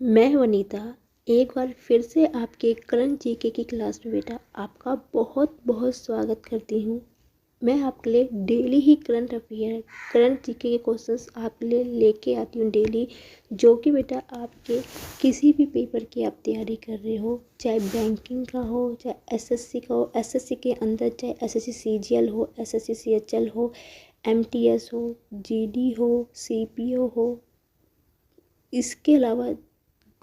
मैं वनीता एक बार फिर से आपके करंट जीके की क्लास में बेटा आपका बहुत बहुत स्वागत करती हूँ। मैं आपके लिए डेली ही करंट जीके के क्वेश्चंस आपके लिए लेके आती हूँ डेली, जो कि बेटा आपके किसी भी पेपर की आप तैयारी कर रहे हो, चाहे बैंकिंग का हो, चाहे एसएससी का हो, एसएससी के अंदर चाहे एसएससी सीजीएल हो, एसएससी सीएचएल हो, एमटीएस हो, जीडी हो, सीपीओ हो, इसके अलावा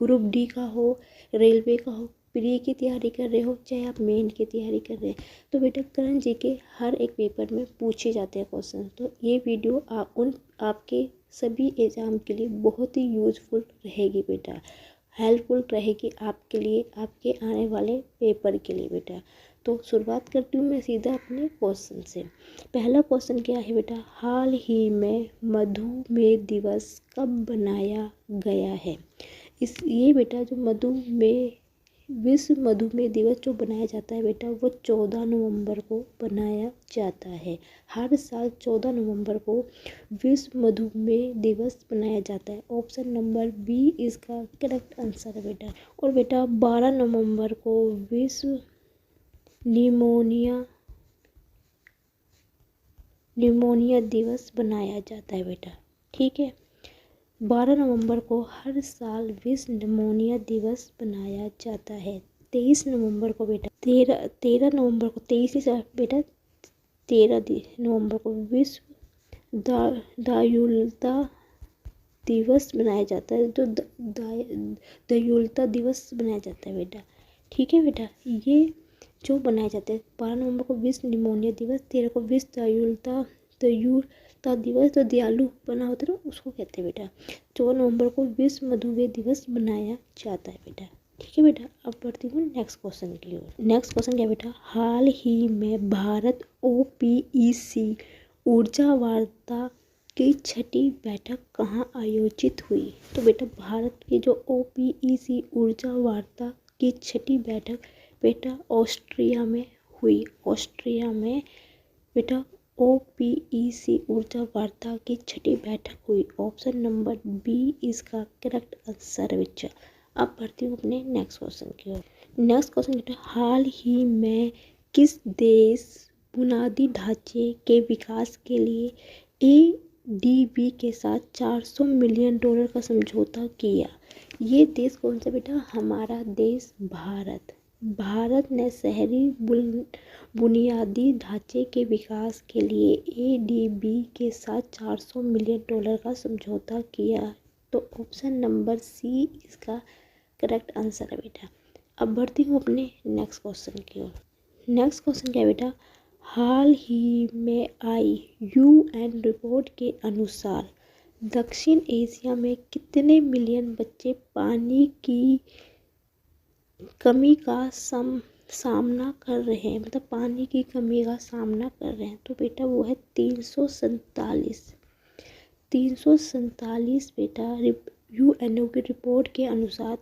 ग्रुप डी का हो, रेलवे का हो, प्री की तैयारी कर रहे हो, चाहे आप मेन की तैयारी कर रहे हैं, तो बेटा करंट जीके हर एक पेपर में पूछे जाते हैं क्वेश्चन। तो ये वीडियो आपके सभी एग्ज़ाम के लिए बहुत ही यूज़फुल रहेगी बेटा, हेल्पफुल रहेगी आपके लिए, आपके आने वाले पेपर के लिए बेटा। तो शुरुआत करती हूँ मैं सीधा अपने क्वेश्चन से। पहला क्वेश्चन क्या है बेटा, हाल ही में मधुमेह दिवस कब बनाया गया है? ये बेटा जो विश्व मधुमेह दिवस जो बनाया जाता है बेटा, वो 14 नवंबर को बनाया जाता है। हर साल 14 नवंबर को विश्व मधुमेह दिवस बनाया जाता है। ऑप्शन नंबर बी इसका करेक्ट आंसर है बेटा। और बेटा 12 नवंबर को विश्व निमोनिया दिवस बनाया जाता है बेटा। ठीक है, 12 नवंबर को हर साल विश्व निमोनिया दिवस बनाया जाता है। 23 नवंबर को बेटा 13 नवंबर को 23 बेटा 13 नवंबर को विश्व दायुलता दिवस बनाया जाता है। तो दायुलता दिवस बनाया जाता है बेटा। ठीक है बेटा, ये जो बनाया जाता है 12 नवंबर को विश्व निमोनिया दिवस, 13 को विश्व दायुलता दिवस, तो दयालु बना होता है ना, उसको कहते हैं बेटा। 14 नवंबर को विश्व मधुमेह दिवस बनाया जाता है बेटा। ठीक है बेटा, अब बढ़ती हूँ नेक्स्ट क्वेश्चन की ओर। नेक्स्ट क्वेश्चन क्या बेटा, हाल ही में भारत OPEC ऊर्जा वार्ता की 6ठी बैठक कहाँ आयोजित हुई? तो बेटा भारत की जो OPEC ऊर्जा वार्ता की 6ठी बैठक बेटा ऑस्ट्रिया में हुई। ऑस्ट्रिया में बेटा OPEC ऊर्जा वार्ता की 6ठी बैठक हुई। ऑप्शन नंबर बी इसका करेक्ट आंसर है बच्चा। अब बढ़ती हूँ अपने नेक्स्ट क्वेश्चन की ओर। नेक्स्ट क्वेश्चन बेटा, हाल ही में किस देश बुनियादी ढांचे के विकास के लिए ADB के साथ $400 मिलियन का समझौता किया? ये देश कौन सा बेटा? हमारा देश भारत ने शहरी बुनियादी ढांचे के विकास के लिए ADB के साथ $400 मिलियन का समझौता किया। तो ऑप्शन नंबर सी इसका करेक्ट आंसर है बेटा। अब बढ़ती हूँ अपने नेक्स्ट क्वेश्चन की ओर। नेक्स्ट क्वेश्चन क्या है बेटा, हाल ही में आई UN रिपोर्ट के अनुसार दक्षिण एशिया में कितने मिलियन बच्चे पानी की कमी का सामना कर रहे हैं, मतलब पानी की कमी का सामना कर रहे हैं? तो बेटा वो है 347 बेटा। UNO की रिपोर्ट के अनुसार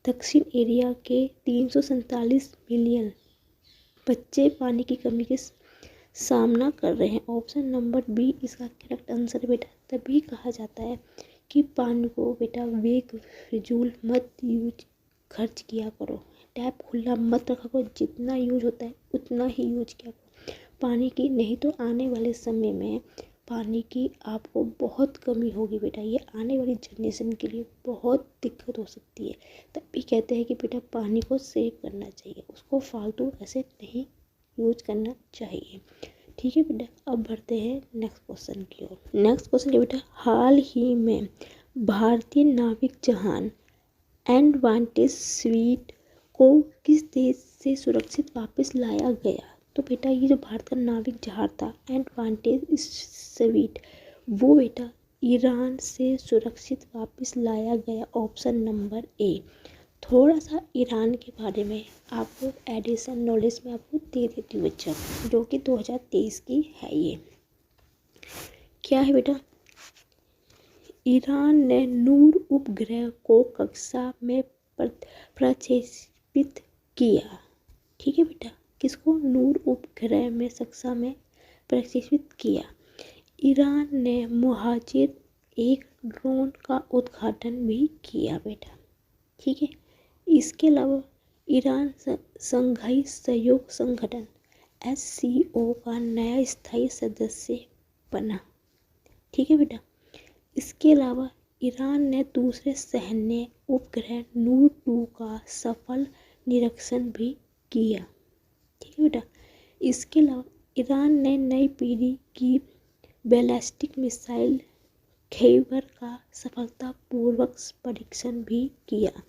दक्षिण एरिया के 347 मिलियन बच्चे पानी की कमी के सामना कर रहे हैं। ऑप्शन नंबर बी इसका करेक्ट आंसर है बेटा। तभी कहा जाता है कि पानी को बेटा बेफिजूल मत खर्च किया करो, टैप खुला मत रखा करो, जितना यूज होता है उतना ही यूज किया करो पानी की, नहीं तो आने वाले समय में पानी की आपको बहुत कमी होगी बेटा। ये आने वाली जनरेशन के लिए बहुत दिक्कत हो सकती है। तभी कहते हैं कि बेटा पानी को सेव करना चाहिए, उसको फालतू ऐसे नहीं यूज करना चाहिए। ठीक है बेटा, अब बढ़ते हैं नेक्स्ट क्वेश्चन की ओर। नेक्स्ट क्वेश्चन है बेटा, हाल ही में भारतीय नाविक जहाज एडवांटेज स्वीट को किस देश से सुरक्षित वापस लाया गया? तो बेटा ये जो भारत का नाविक जहाज था एडवांटेज स्वीट, वो बेटा ईरान से सुरक्षित वापस लाया गया। Option number A. थोड़ा सा ईरान के बारे में आपको एडिशन नॉलेज में आपको दे देती हूँ बच्चा, जो कि 2023 की है। ये क्या है बेटा, ईरान ने नूर उपग्रह को कक्षा में प्रक्षेपित किया। ठीक है बेटा, किसको? नूर उपग्रह में कक्षा में प्रक्षेपित किया। ईरान ने मुहाजिर 1 ड्रोन का उद्घाटन भी किया बेटा। ठीक है। इसके अलावा ईरान संघाई सहयोग संगठन SCO का नया स्थायी सदस्य बना। ठीक है बेटा। इसके अलावा ईरान ने दूसरे सैन्य उपग्रह नूर 2 का सफल निरीक्षण भी किया। ठीक है बेटा। इसके अलावा ईरान ने नई पीढ़ी की बैलिस्टिक मिसाइल खैबर का सफलतापूर्वक परीक्षण भी किया।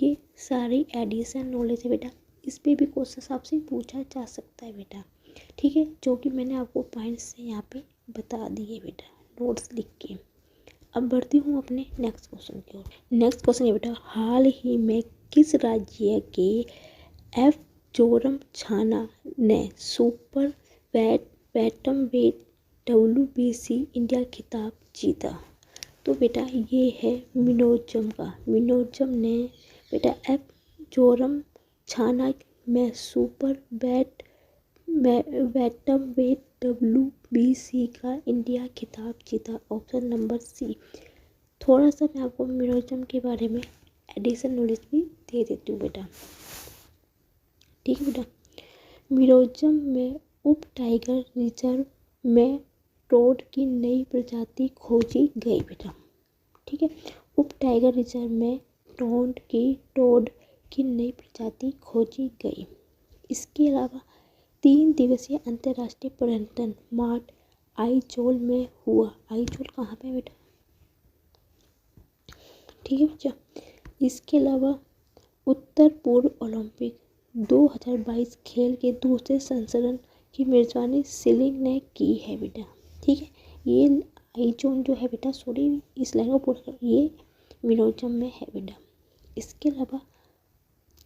ये सारी एडिशन नॉलेज है बेटा। इस पे भी क्वेश्चन आपसे पूछा जा सकता है बेटा। ठीक है, जो कि मैंने आपको पॉइंट्स से यहाँ पे बता दिए बेटा नोट्स लिख के। अब बढ़ती हूँ अपने नेक्स्ट क्वेश्चन की ओर। नेक्स्ट क्वेश्चन है बेटा, हाल ही में किस राज्य के एफ जोरम छाना ने super bantamweight WBC India खिताब जीता? तो बेटा ये है मिनोरम का। मिनोरम ने बेटा एफ जोरम छाना में सुपर बैटम वेट WBC का इंडिया खिताब जीता। Option number C. थोड़ा सा मैं आपको मिनोरम के बारे में एडिशन नॉलेज भी दे देती हूँ बेटा। ठीक है बेटा। मिनोरम में उप टाइगर रिजर्व में टोड की नई प्रजाति खोजी गई बेटा। ठीक है। उप टाइगर रिजर्व में टोड की नई प्रजाति खोजी गई। इसके अलावा 3 दिवसीय अंतर्राष्ट्रीय पर्यटन मार्ट आइजोल में हुआ। आइजोल कहाँ पे बेटा? ठीक है बच्चा। इसके अलावा उत्तर पूर्व ओलंपिक 2022 खेल के दूसरे संस्करण की मेजबानी शिलिंग ने की है बेटा। ठीक है। ये आइजोल जो है बेटा, सॉरी इस लाइन को पूरा कर, ये मिनोरम में है बेटा। इसके अलावा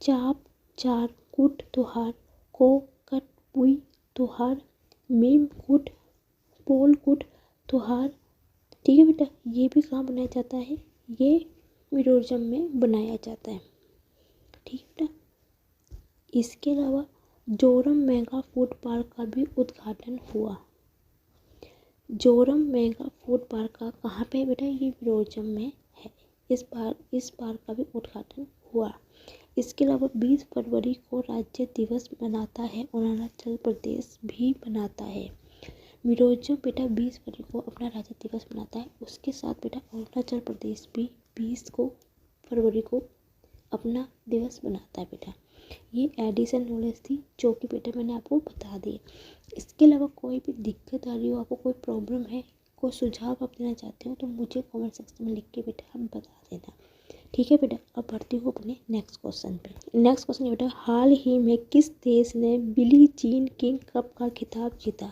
चाप चार कुट त्योहार को कटपुई त्योहार, मीम कुट, पोल कुट त्योहार, ठीक है बेटा, ये भी कहाँ बनाया जाता है? ये मिनोरम में बनाया जाता है। ठीक है बेटा। इसके अलावा जोरम मेगा फूड पार्क का भी उद्घाटन हुआ। जोरम मेगा फूड पार्क का कहाँ पे है बेटा? ये मिनोरम में है। इस पार्क का भी उद्घाटन हुआ। इसके अलावा 20 फरवरी को राज्य दिवस मनाता है अरुणाचल प्रदेश भी मनाता है। मिनोरम बेटा 20 फरवरी को अपना राज्य दिवस मनाता है। उसके साथ बेटा अरुणाचल प्रदेश भी 20 फरवरी को अपना दिवस मनाता है बेटा। ये एडिशन नॉलेज थी जो कि बेटा मैंने आपको बता दी। इसके अलावा कोई भी दिक्कत आ रही हो, आपको कोई प्रॉब्लम है, कोई सुझाव आप देना चाहते हो तो मुझे कमेंट सेक्शन में लिख के बेटा आप बता देना। ठीक है बेटा। अब बढ़ती हूँ अपने नेक्स्ट क्वेश्चन पे। नेक्स्ट क्वेश्चन है बेटा, हाल ही में किस देश ने बिली जीन किंग कप का खिताब जीता?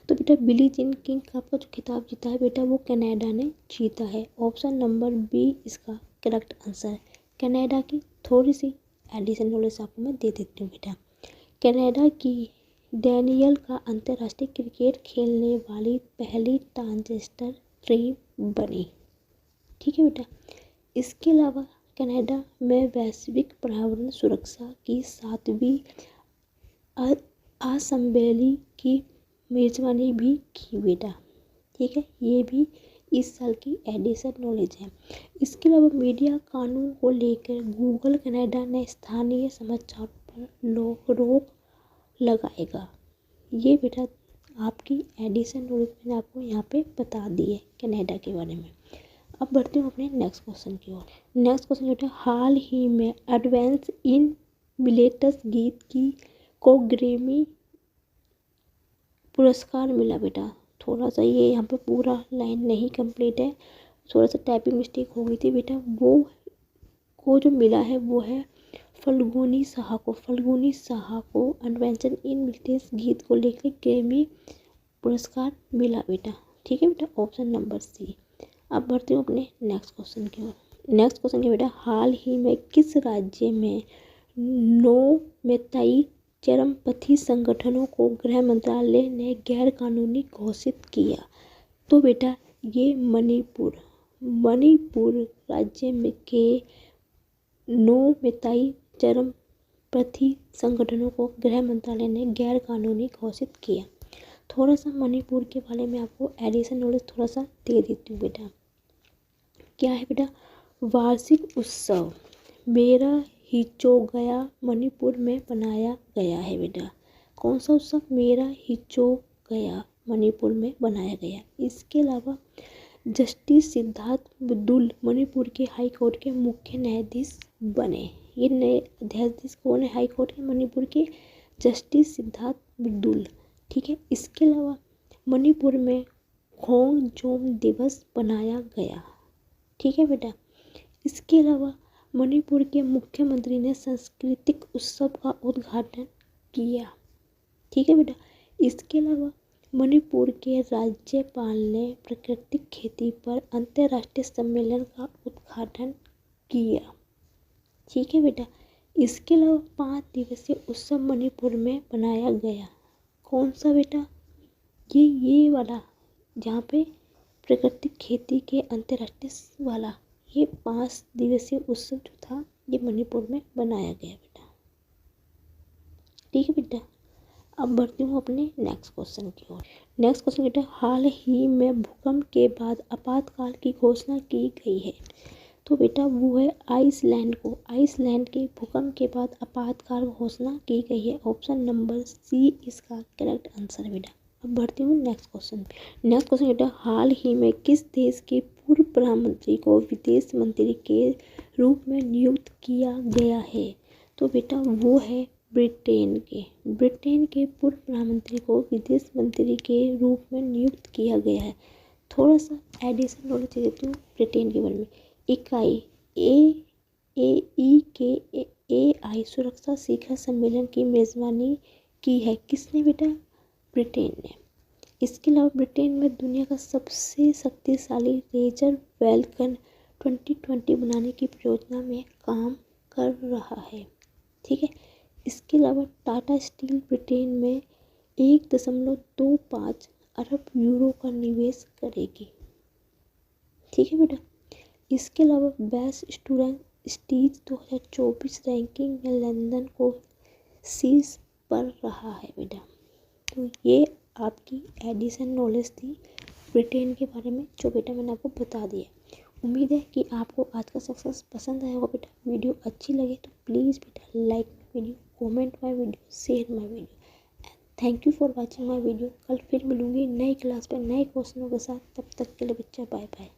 तो बेटा बिली जीन किंग कप का जो खिताब जीता है बेटा वो कनाडा ने जीता है। ऑप्शन नंबर बी इसका करेक्ट आंसर है। कनाडा की थोड़ी सी एडिशन नॉलेज आपको मैं दे देती हूँ बेटा। कनाडा की डैनियल का अंतर्राष्ट्रीय क्रिकेट खेलने वाली पहली ट्रांसजेंडर टीम बनी। ठीक है बेटा। इसके अलावा कनाडा में वैश्विक पर्यावरण सुरक्षा की 7वीं असेंबली की मेजबानी भी की बेटा। ठीक है। ये भी इस साल की एडिशन नॉलेज है। इसके अलावा मीडिया कानून को लेकर गूगल कनाडा ने स्थानीय समाचार पर रोक लगाएगा। ये बेटा आपकी एडिशन नॉलेज मैंने आपको यहाँ पे बता दी है कनाडा के बारे में। अब बढ़ते हूँ अपने नेक्स्ट क्वेश्चन की ओर। नेक्स्ट क्वेश्चन बेटा, हाल ही में एडवांस इन मिलेटस गीत को ग्रैमी पुरस्कार मिला बेटा। थोड़ा सा ये यहाँ पे पूरा लाइन नहीं कंप्लीट है, थोड़ा सा टाइपिंग मिस्टेक हो गई थी बेटा। वो को जो मिला है वो है फल्गुनी साहा को। फल्गुनी साहा को एडवेंचर इन मिलेटस गीत को लेकर ग्रैमी पुरस्कार मिला बेटा। ठीक है बेटा। Option number C. अब बढ़ते हूँ अपने नेक्स्ट क्वेश्चन की ओर। नेक्स्ट क्वेश्चन है बेटा, हाल ही में किस राज्य में 9 मेताई चरमपंथी संगठनों को गृह मंत्रालय ने गैर कानूनी घोषित किया? तो बेटा ये मणिपुर राज्य में के 9 मेताई चरमपंथी संगठनों को गृह मंत्रालय ने गैर कानूनी घोषित किया। थोड़ा सा मणिपुर के बारे में आपको एडिशन नॉलेज थोड़ा सा दे देती हूँ बेटा। क्या है बेटा, वार्षिक उत्सव मेरा हिचो गया मणिपुर में मनाया गया है बेटा। कौन सा उत्सव, मेरा हिचो गया मणिपुर में बनाया गया। इसके अलावा जस्टिस सिद्धार्थ बुद्धुल मणिपुर के हाई कोर्ट के मुख्य न्यायाधीश बने। ये नए न्यायाधीश कौन है हाई कोर्ट के, मणिपुर के जस्टिस सिद्धार्थ बुद्धुल। ठीक है, इसके अलावा मणिपुर में खोंगजोम दिवस बनाया गया। ठीक है बेटा, इसके अलावा मणिपुर के मुख्यमंत्री ने सांस्कृतिक उत्सव का उद्घाटन किया। ठीक है बेटा, इसके अलावा मणिपुर के राज्यपाल ने प्राकृतिक खेती पर अंतर्राष्ट्रीय सम्मेलन का उद्घाटन किया। ठीक है बेटा, इसके अलावा 5 दिवसीय उत्सव मणिपुर में मनाया गया। कौन सा बेटा, ये वाला जहाँ पे प्राकृतिक खेती के अंतर्राष्ट्रीय वाला, ये 5 दिवसीय उत्सव जो था ये मणिपुर में मनाया गया बेटा। ठीक है बेटा, अब बढ़ती हूँ अपने नेक्स्ट क्वेश्चन की ओर। नेक्स्ट क्वेश्चन बेटा, हाल ही में भूकंप के बाद आपातकाल की घोषणा की गई है। तो बेटा वो है आइसलैंड के भूकंप के बाद आपातकाल घोषणा की गई है। ऑप्शन नंबर सी इसका करेक्ट आंसर बेटा। अब बढ़ती हूँ नेक्स्ट क्वेश्चन। नेक्स्ट क्वेश्चन बेटा, हाल ही में किस देश के पूर्व प्रधानमंत्री को विदेश मंत्री के रूप में नियुक्त किया गया है। तो बेटा वो है ब्रिटेन के पूर्व प्रधानमंत्री को विदेश मंत्री के रूप में नियुक्त किया गया है। थोड़ा सा एडिशन नॉलेज देती हूँ ब्रिटेन के बारे में। इकाई AEKAI सुरक्षा शिखर सम्मेलन की मेजबानी की है किसने बेटा, ब्रिटेन ने। इसके अलावा ब्रिटेन में दुनिया का सबसे शक्तिशाली रेजर वैल्कन 2020 बनाने की परियोजना में काम कर रहा है। ठीक है, इसके अलावा टाटा स्टील ब्रिटेन में 1.25 अरब यूरो का निवेश करेगी। ठीक है बेटा, इसके अलावा बेस्ट स्टूडेंट स्टीज 2024 रैंकिंग में लंदन को शीर्ष पर रहा है बेटा। तो ये आपकी एडिशन नॉलेज थी ब्रिटेन के बारे में जो बेटा मैंने आपको बता दिया। उम्मीद है कि आपको आज का सक्सेस पसंद आया होगा बेटा। वीडियो अच्छी लगे तो प्लीज़ बेटा like video, comment my video, share my video. Thank you for watching my video. कल फिर मिलूंगी नई क्लास पे नए क्वेश्चनों के साथ। तब तक के लिए बच्चा बाय बाय।